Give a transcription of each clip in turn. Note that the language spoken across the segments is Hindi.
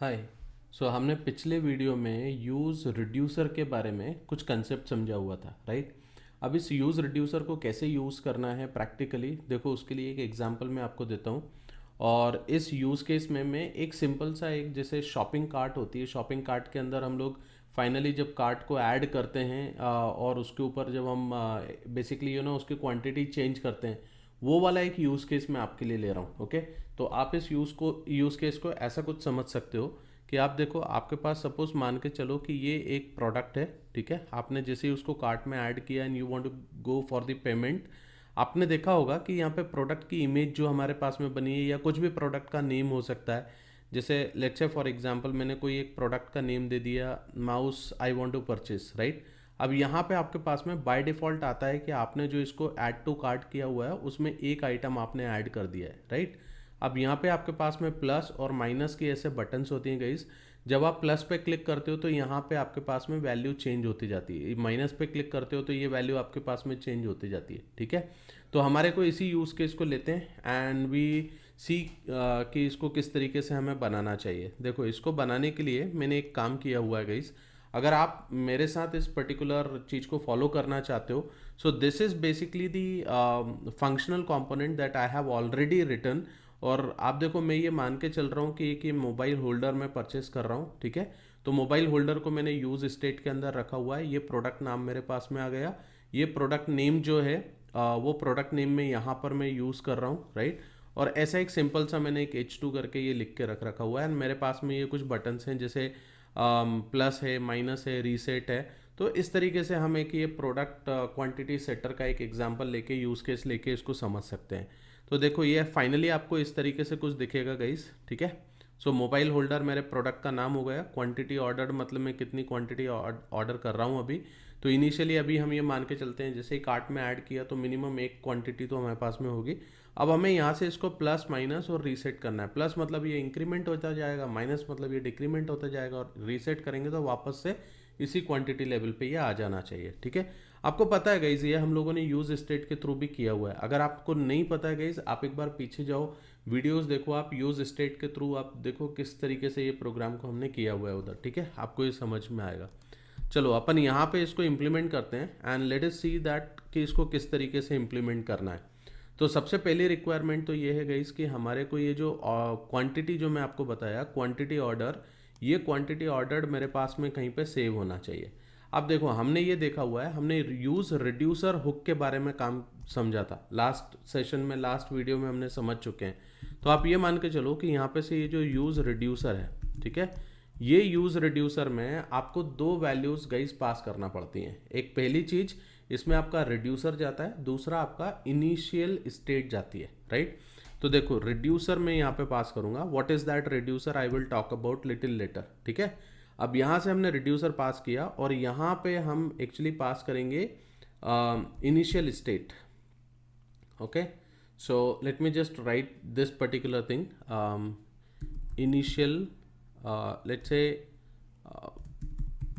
हाय। हमने पिछले वीडियो में यूज़ रिड्यूसर के बारे में कुछ कंसेप्ट समझा हुआ था, राइट। अब इस यूज़ रिड्यूसर को कैसे यूज़ करना है प्रैक्टिकली, देखो उसके लिए एक एग्जांपल मैं आपको देता हूँ। और इस यूज़ केस में मैं एक सिंपल सा, एक जैसे शॉपिंग कार्ट होती है, शॉपिंग कार्ट के अंदर हम लोग फाइनली जब कार्ट को ऐड करते हैं और उसके ऊपर जब हम बेसिकली उसकी क्वांटिटी चेंज करते हैं, वो वाला एक यूज़ केस मैं आपके लिए ले रहा हूँ। ओके, तो आप इस यूज़ केस को ऐसा कुछ समझ सकते हो कि आप देखो, आपके पास सपोज मान के चलो कि ये एक प्रोडक्ट है, ठीक है। आपने जैसे ही उसको कार्ट में ऐड किया and you want to go for the payment, आपने देखा होगा कि यहाँ पे प्रोडक्ट की इमेज जो हमारे पास में बनी है या कुछ भी प्रोडक्ट का नेम हो सकता है। जैसे लेट्स से फॉर एग्जांपल मैंने कोई एक प्रोडक्ट का नेम दे दिया, mouse I want to purchase, right. अब यहाँ पे आपके पास में बाय डिफ़ॉल्ट आता है कि आपने जो इसको ऐड टू कार्ट किया हुआ है उसमें एक आइटम आपने ऐड कर दिया है, राइट। अब यहाँ पे आपके पास में प्लस और माइनस की ऐसे बटन्स होती हैं गाइस। जब आप प्लस पे क्लिक करते हो तो यहाँ पे आपके पास में वैल्यू चेंज होती जाती है, माइनस पे क्लिक करते हो तो ये वैल्यू आपके पास में चेंज होती जाती है, ठीक है। तो हमारे को इसी यूज़ केस को लेते हैं एंड वी सी कि इसको किस तरीके से हमें बनाना चाहिए। देखो, इसको बनाने के लिए मैंने एक काम किया हुआ है गाइस। अगर आप मेरे साथ इस पर्टिकुलर चीज़ को फॉलो करना चाहते हो, so this is basically the functional component that I have already written. और आप देखो, मैं ये मान के चल रहा हूँ कि मोबाइल होल्डर मैं परचेस कर रहा हूँ, ठीक है। तो मोबाइल होल्डर को मैंने यूज़ स्टेट के अंदर रखा हुआ है, ये प्रोडक्ट नाम मेरे पास में आ गया। ये प्रोडक्ट नेम जो है वो प्रोडक्ट नेम में यहाँ पर मैं यूज़ कर रहा हूँ, राइट। और ऐसा एक सिंपल सा मैंने एक H2 करके ये लिख के रख रखा हुआ है एंड मेरे पास में ये कुछ बटन्स हैं, जैसे प्लस है, माइनस है, रीसेट है। तो इस तरीके से हम एक ये प्रोडक्ट क्वांटिटी सेटर का एक एग्जांपल लेके, यूज़ केस लेके इसको समझ सकते हैं। तो देखो, ये फाइनली आपको इस तरीके से कुछ दिखेगा गाइस, ठीक है। मोबाइल होल्डर मेरे प्रोडक्ट का नाम हो गया, क्वांटिटी ऑर्डर मतलब मैं कितनी क्वांटिटी ऑर्डर कर रहा हूँ अभी। तो इनिशियली अभी हम ये मान के चलते हैं, जैसे ही कार्ट में ऐड किया तो मिनिमम एक क्वांटिटी तो हमारे पास में होगी। अब हमें यहाँ से इसको प्लस माइनस और रीसेट करना है। प्लस मतलब ये इंक्रीमेंट होता जाएगा, माइनस मतलब ये डिक्रीमेंट होता जाएगा, और रीसेट करेंगे तो वापस से इसी क्वांटिटी लेवल पे ये आ जाना चाहिए, ठीक है। आपको पता है गाइज, ये हम लोगों ने यूज़ स्टेट के थ्रू भी किया हुआ है। अगर आपको नहीं पता है गाइज, आप एक बार पीछे जाओ, वीडियोस देखो, आप यूज़ स्टेट के थ्रू आप देखो किस तरीके से ये प्रोग्राम को हमने किया हुआ है उधर, ठीक है। आपको ये समझ में आएगा। चलो अपन यहाँ पे इसको इम्प्लीमेंट करते हैं and let us see that कि इसको किस तरीके से इम्प्लीमेंट करना है। तो सबसे पहली रिक्वायरमेंट तो ये है गाइस कि हमारे को ये जो क्वांटिटी जो मैं आपको बताया, क्वांटिटी ऑर्डर, ये क्वांटिटी ऑर्डर मेरे पास में कहीं पे सेव होना चाहिए। अब देखो, हमने ये देखा हुआ है, हमने यूज़ रिड्यूसर हुक के बारे में काम समझा था लास्ट सेशन में, लास्ट वीडियो में हमने समझ चुके हैं। तो आप ये मान के चलो कि यहाँ पे से ये जो यूज़ रिड्यूसर है, ठीक है, ये यूज़ रिड्यूसर में आपको दो वैल्यूज़ गाइस पास करना पड़ती हैं। एक पहली चीज़, इसमें आपका रिड्यूसर जाता है, दूसरा आपका इनिशियल स्टेट जाती है, राइट। तो देखो, रिड्यूसर में यहाँ पे पास करूँगा, what is that reducer, I will talk about little letter, ठीक है। अब यहाँ से हमने रिड्यूसर पास किया और यहाँ पे हम एक्चुअली पास करेंगे initial state. Okay, so let me just right this particular thing, initial let's say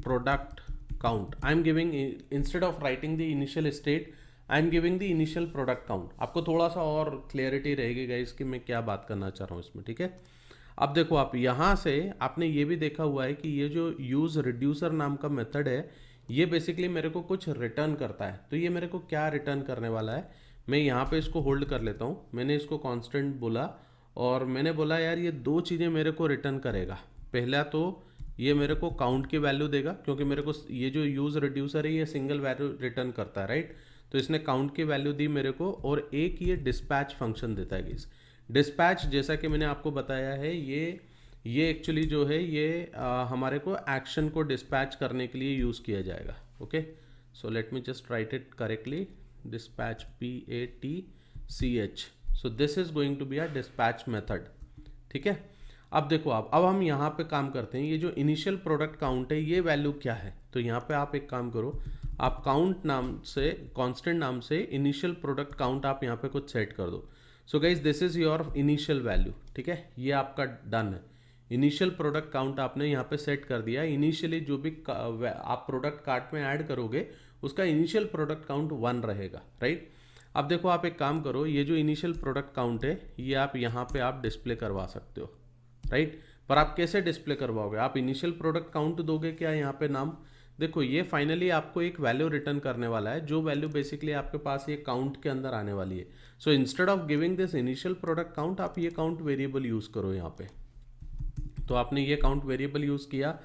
product count I am giving, instead of writing the initial state I am giving the initial product count। आपको थोड़ा सा और क्लियरिटी रहेगी गाइस कि मैं क्या बात करना चाह रहा हूँ इसमें, ठीक है। अब देखो, आप यहाँ से आपने ये भी देखा हुआ है कि ये जो यूज़ रिड्यूसर नाम का मेथड है, ये बेसिकली मेरे को कुछ रिटर्न करता है। तो ये मेरे को क्या रिटर्न करने वाला है, मैं यहाँ पे इसको होल्ड कर लेता हूँ, मैंने इसको कांस्टेंट बोला और मैंने बोला यार ये दो चीज़ें मेरे को रिटर्न करेगा। पहला तो ये मेरे को काउंट की वैल्यू देगा, क्योंकि मेरे को ये जो यूज़ रिड्यूसर है ये सिंगल वैल्यू रिटर्न करता है, राइट। तो इसने काउंट की वैल्यू दी मेरे को, और एक ये डिस्पैच फंक्शन देता है गाइस। डिस्पैच जैसा कि मैंने आपको बताया है, ये एक्चुअली जो है ये हमारे को एक्शन को डिस्पैच करने के लिए यूज़ किया जाएगा। Okay, so let me just write it correctly, dispatch PATCH। So this is going to be a dispatch method, ठीक है। अब देखो, आप अब हम यहाँ पे काम करते हैं, ये जो इनिशियल प्रोडक्ट काउंट है ये वैल्यू क्या है। तो यहाँ पे आप एक काम करो, आप काउंट नाम से, कांस्टेंट नाम से इनिशियल प्रोडक्ट काउंट आप यहाँ पे कुछ सेट कर दो। So guys, this is your initial value, ठीक है, ये आपका डन है। इनिशियल प्रोडक्ट काउंट आपने यहाँ पे सेट कर दिया। इनिशियली जो भी आप प्रोडक्ट कार्ट में ऐड करोगे उसका इनिशियल प्रोडक्ट काउंट 1 रहेगा, राइट। अब देखो, आप एक काम करो, ये जो इनिशियल प्रोडक्ट काउंट है ये आप यहाँ पे आप डिस्प्ले करवा सकते हो, राइट। पर आप कैसे डिस्प्ले करवाओगे? आप इनिशियल प्रोडक्ट काउंट दोगे क्या यहाँ पे नाम? देखो ये फाइनली आपको एक वैल्यू रिटर्न करने वाला है, जो वैल्यू बेसिकली आपके पास ये काउंट के अंदर आने वाली है। So instead of giving this initial product count, आप ये काउंट वेरिएबल यूज़ करो यहाँ पे। तो आपने ये काउंट वेरिएबल यूज़ किया।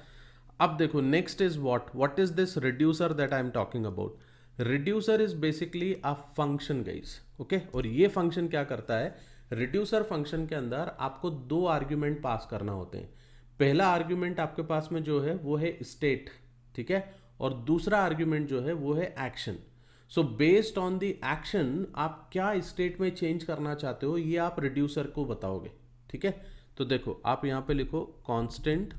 अब देखो next is what is this reducer that I am talking about? Reducer is basically a function guys, okay. और ये फंक्शन क्या करता है? रिड्यूसर फंक्शन के अंदर आपको दो आर्ग्यूमेंट पास करना होते हैं। पहला आर्ग्यूमेंट आपके पास में जो है वो है स्टेट, ठीक है, और दूसरा आर्ग्यूमेंट जो है वो है action. So based on the action आप क्या स्टेट में चेंज करना चाहते हो ये आप रिड्यूसर को बताओगे, ठीक है। तो देखो आप यहाँ पे लिखो कांस्टेंट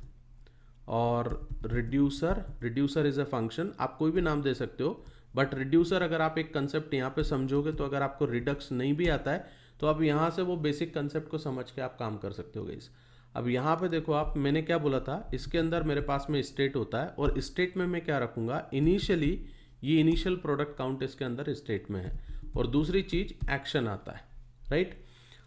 और रिड्यूसर इज अ फंक्शन, आप कोई भी नाम दे सकते हो, बट रिड्यूसर अगर आप एक कंसेप्ट यहाँ पे समझोगे तो अगर आपको रिडक्स नहीं भी आता है तो आप यहाँ से वो बेसिक कंसेप्ट को समझ के आप काम कर सकते हो गाइस। अब यहाँ पे देखो आप, मैंने क्या बोला था, इसके अंदर मेरे पास में स्टेट होता है और स्टेट में मैं क्या रखूँगा, इनिशियली ये इनिशियल प्रोडक्ट काउंट इसके अंदर स्टेट में है, और दूसरी चीज़ एक्शन आता है, राइट।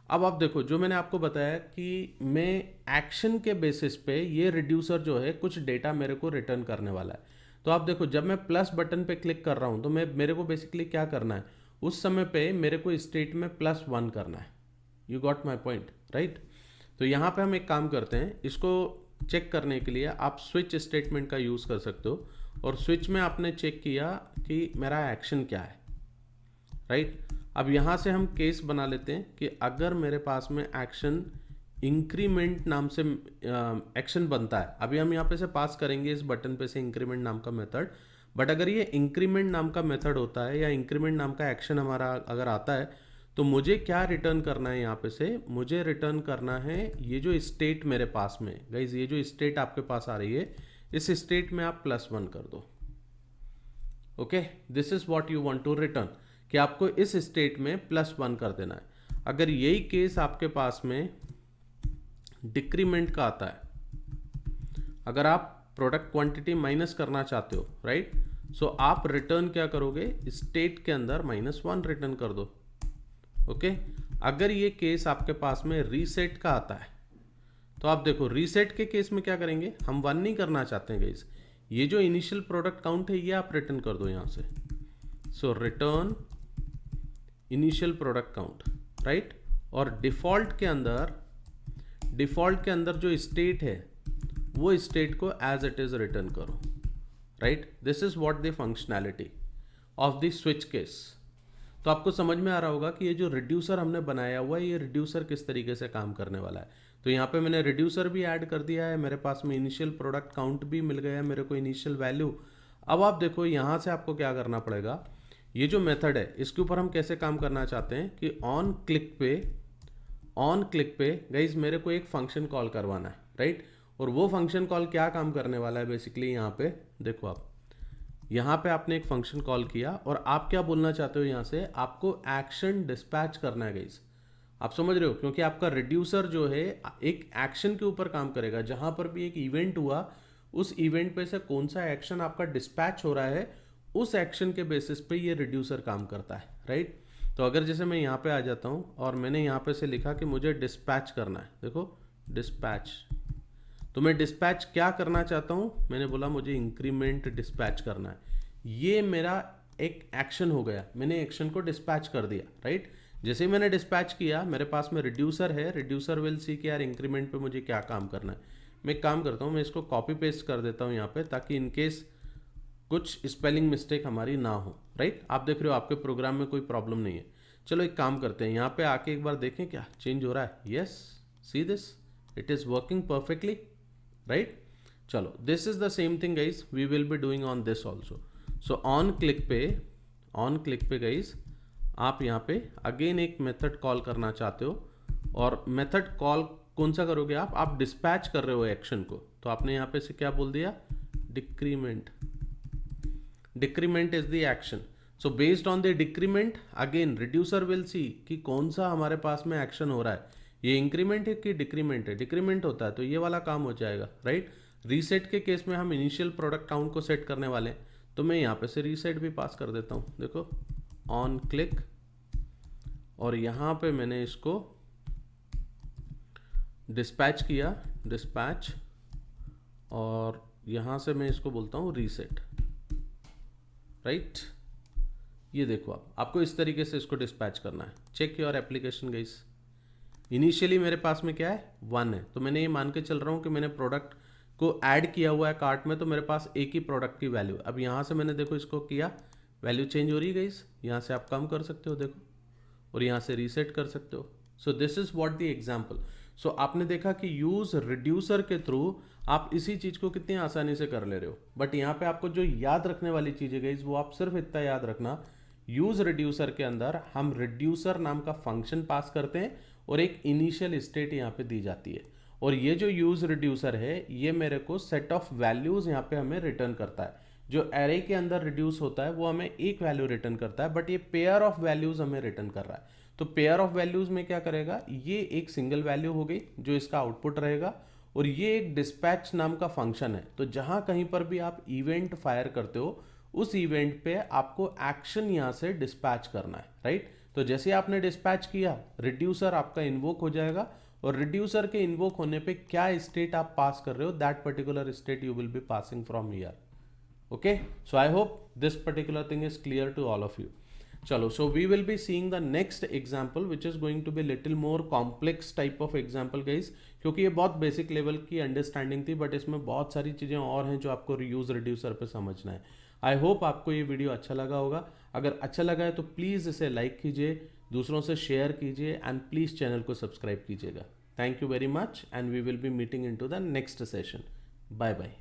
अब आप देखो जो मैंने आपको बताया कि मैं एक्शन के बेसिस पे ये रिड्यूसर जो है कुछ डेटा मेरे को रिटर्न करने वाला है। तो आप देखो जब मैं प्लस बटन पे क्लिक कर रहा हूँ तो मेरे को बेसिकली क्या करना है, उस समय पे मेरे को स्टेट में +1 करना है। You got my point, right. तो यहाँ पे हम एक काम करते हैं, इसको चेक करने के लिए आप स्विच स्टेटमेंट का यूज़ कर सकते हो, और स्विच में आपने चेक किया कि मेरा एक्शन क्या है, राइट। अब यहाँ से हम केस बना लेते हैं कि अगर मेरे पास में एक्शन इंक्रीमेंट नाम से एक्शन बनता है, अभी हम यहाँ पे से पास करेंगे इस बटन पे से इंक्रीमेंट नाम का मेथड, बट अगर ये इंक्रीमेंट नाम का मेथड होता है या इंक्रीमेंट नाम का एक्शन हमारा अगर आता है तो मुझे क्या रिटर्न करना है, यहाँ पे से मुझे रिटर्न करना है ये जो स्टेट मेरे पास में गाइज, ये जो स्टेट आपके पास आ रही है इस स्टेट में आप +1 कर दो, okay. This is what you want to return, कि आपको इस स्टेट में +1 कर देना है। अगर यही केस आपके पास में डिक्रीमेंट का आता है, अगर आप प्रोडक्ट क्वांटिटी माइनस करना चाहते हो, राइट, सो आप रिटर्न क्या करोगे, स्टेट के अंदर -1 रिटर्न कर दो, ओके। अगर ये केस आपके पास में रीसेट का आता है तो आप देखो रीसेट के केस में क्या करेंगे, हम 1 नहीं करना चाहते हैं गाइस, ये जो इनिशियल प्रोडक्ट काउंट है ये आप रिटर्न कर दो यहाँ से। So return initial product count, right. और डिफॉल्ट के अंदर जो स्टेट है वो स्टेट को एज इट इज रिटर्न करो, right. This is what the functionality of the switch case. तो आपको समझ में आ रहा होगा कि ये जो रिड्यूसर हमने बनाया हुआ है ये रिड्यूसर किस तरीके से काम करने वाला है। तो यहाँ पे मैंने रिड्यूसर भी ऐड कर दिया है, मेरे पास में इनिशियल प्रोडक्ट काउंट भी मिल गया है मेरे को, इनिशियल वैल्यू। अब आप देखो यहाँ से आपको क्या करना पड़ेगा, ये जो मेथड है इसके ऊपर हम कैसे काम करना चाहते हैं कि ऑन क्लिक पे गाइज मेरे को एक फंक्शन कॉल करवाना है, राइट। और वो फंक्शन कॉल क्या काम करने वाला है, बेसिकली यहाँ पे देखो आप, यहाँ पे आपने एक फंक्शन कॉल किया और आप क्या बोलना चाहते हो, यहाँ से आपको एक्शन डिस्पैच करना है गाइज। आप समझ रहे हो, क्योंकि आपका रिड्यूसर जो है एक एक्शन के ऊपर काम करेगा, जहां पर भी एक इवेंट हुआ उस इवेंट पे से कौन सा एक्शन आपका डिस्पैच हो रहा है उस एक्शन के बेसिस पे ये रिड्यूसर काम करता है, राइट। तो अगर जैसे मैं यहाँ पे आ जाता हूँ और मैंने यहाँ पे से लिखा कि मुझे डिस्पैच करना है, देखो डिस्पैच, तो मैं डिस्पैच क्या करना चाहता हूँ, मैंने बोला मुझे इंक्रीमेंट डिस्पैच करना है। ये मेरा एक एक्शन हो गया, मैंने एक्शन को डिस्पैच कर दिया, राइट। जैसे ही मैंने डिस्पैच किया मेरे पास में रिड्यूसर है, रिड्यूसर विल सी कि यार इंक्रीमेंट पे मुझे क्या काम करना है। मैं एक काम करता हूँ, मैं इसको कॉपी पेस्ट कर देता हूँ यहाँ पे, ताकि इनकेस कुछ स्पेलिंग मिस्टेक हमारी ना हो, राइट। आप देख रहे हो आपके प्रोग्राम में कोई प्रॉब्लम नहीं है। चलो एक काम करते हैं, यहाँ पे आके एक बार देखें क्या चेंज हो रहा है। Yes, see this, it is working perfectly, right. चलो this is the same thing guys, we will be doing on this also. So on click पे गाइज आप यहाँ पे अगेन एक मेथड कॉल करना चाहते हो, और मेथड कॉल कौन सा करोगे आप डिस्पैच कर रहे हो एक्शन को, तो आपने यहाँ पे से क्या बोल दिया, decrement is the action. So based on the decrement again reducer will see कि कौन सा हमारे पास में एक्शन हो रहा है, ये इंक्रीमेंट है कि डिक्रीमेंट है। डिक्रीमेंट होता है तो ये वाला काम हो जाएगा, राइट। रीसेट के केस में हम इनिशियल प्रोडक्ट काउंट को सेट करने वाले हैं, तो मैं यहाँ पे से रीसेट भी पास कर देता हूँ, देखो ऑन क्लिक, और यहाँ पे मैंने इसको डिस्पैच किया, डिस्पैच, और यहाँ से मैं इसको बोलता हूँ रीसेट, राइट। ये देखो आपको इस तरीके से इसको डिस्पैच करना है। Check your application guys. Initially मेरे पास में क्या है 1 है, तो मैंने ये मान के चल रहा हूँ कि मैंने प्रोडक्ट को ऐड किया हुआ है कार्ट में, तो मेरे पास एक ही प्रोडक्ट की वैल्यू। अब यहाँ से मैंने देखो इसको किया, वैल्यू चेंज हो रही है गाइस। यहाँ से आप कम कर सकते हो देखो, और यहाँ से रीसेट कर सकते हो। So this is what the example. So आपने देखा कि यूज रिड्यूसर के थ्रू आप इसी चीज को कितनी आसानी से कर ले रहे हो। बट यहाँ पे आपको जो याद रखने वाली चीज है गाइस, वो आप सिर्फ इतना याद रखना, यूज रिड्यूसर के अंदर हम रिड्यूसर नाम का फंक्शन पास करते हैं और एक इनिशियल स्टेट यहाँ पे दी जाती है, और ये जो यूज रिड्यूसर है ये मेरे को सेट ऑफ वैल्यूज यहाँ पे हमें रिटर्न करता है। जो एरे के अंदर रिड्यूस होता है वो हमें एक वैल्यू रिटर्न करता है, बट ये पेयर ऑफ वैल्यूज हमें रिटर्न कर रहा है। तो पेयर ऑफ वैल्यूज में क्या करेगा, ये एक सिंगल वैल्यू हो गई जो इसका आउटपुट रहेगा, और ये एक डिस्पैच नाम का फंक्शन है। तो जहां कहीं पर भी आप इवेंट फायर करते हो, उस इवेंट पे आपको एक्शन यहाँ से डिस्पैच करना है, राइट। तो जैसे आपने डिस्पैच किया, रिड्यूसर आपका इन्वोक हो जाएगा, और रिड्यूसर के इन्वोक होने पे क्या स्टेट आप पास कर रहे हो, that particular state you will be passing from here. Okay, so I hope this particular thing is clear to all of you. Chalo, so we will be seeing the next example which is going to be little more complex type of example guys, क्योंकि ये बहुत बेसिक लेवल की अंडरस्टैंडिंग थी, बट इसमें बहुत सारी चीज़ें और हैं जो आपको यूज रिड्यूसर पे समझना है। आई होप आपको ये वीडियो अच्छा लगा होगा। अगर अच्छा लगा है तो प्लीज़ इसे लाइक कीजिए, दूसरों से शेयर कीजिए, एंड प्लीज़ चैनल को सब्सक्राइब कीजिएगा। Thank you very much, and we will be meeting in to the next session. Bye bye.